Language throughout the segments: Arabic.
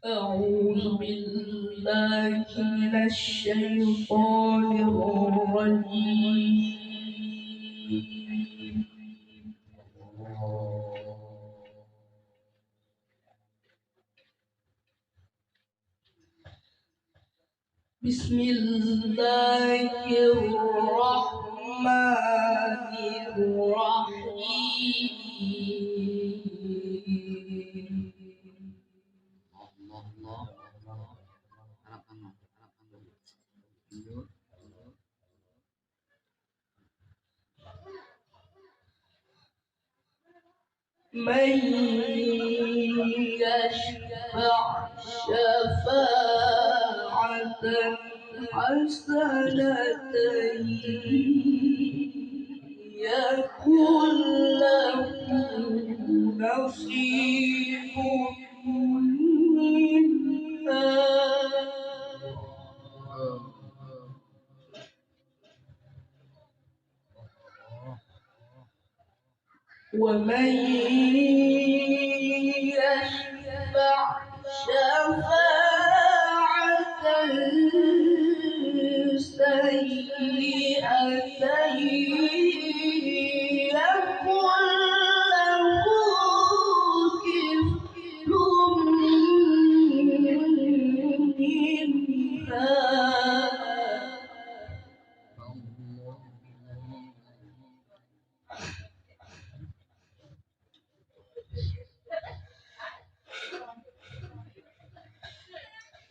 أعوذ بالله من الشيطان الرجيم. بسم الله الرحمن الرحيم. من يشفع شفاعة حسنة يكن له نصيب منها، ومن يشفع شفاعة سيئة يكن له كفل منها.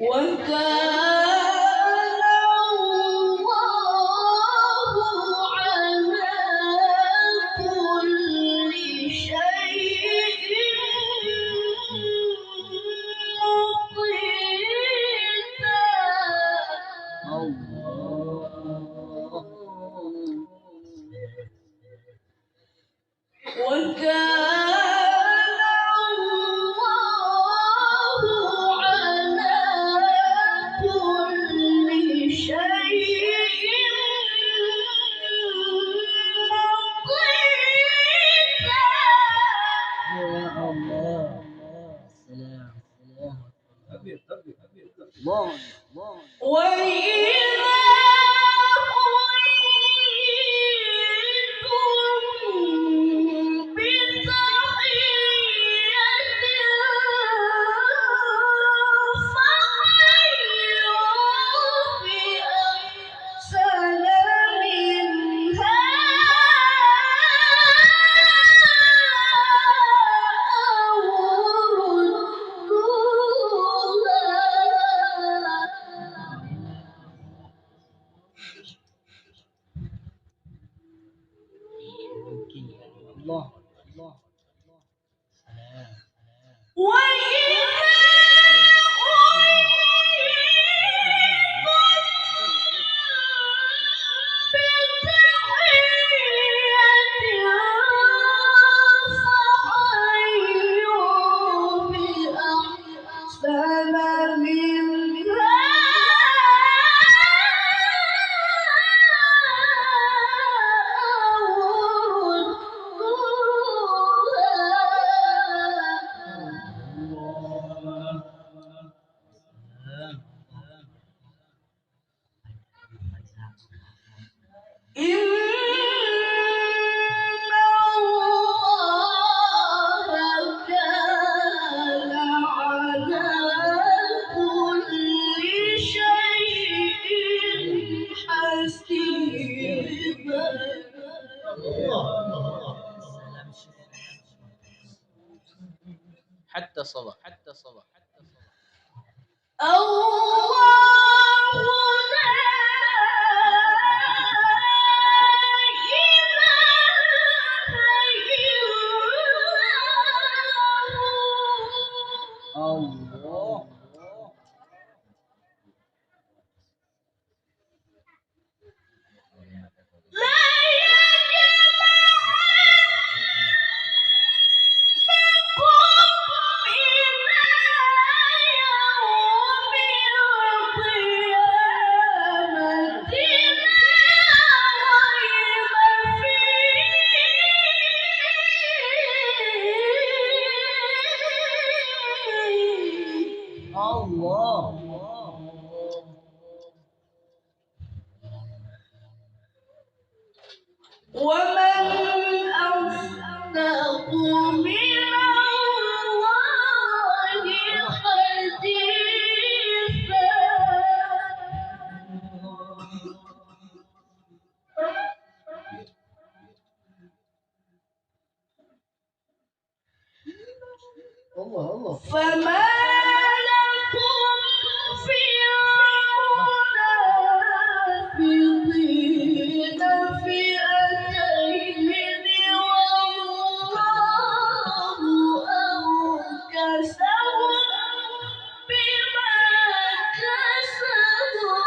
وكان الله على كل شيء مقيتا. وكان الله على كل شيء مقيتا. يا الله، سلام الله الله. وإذا حييتم بتحية فحيوا بأحسن منها أو الله الله. وإذا حتى صباح الله لا إله إلا هو. الله لا الله. ومن أصدق من الله حديثا. الله فما لكم في المنافقين فئتين والله أركسهم بما كسبوا.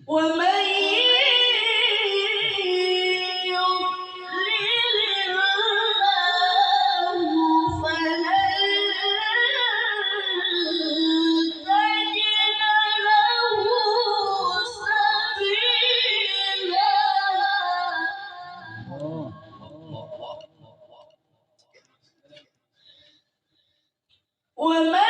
ومن يضلل الله فلن تجد له سبيلا. ومن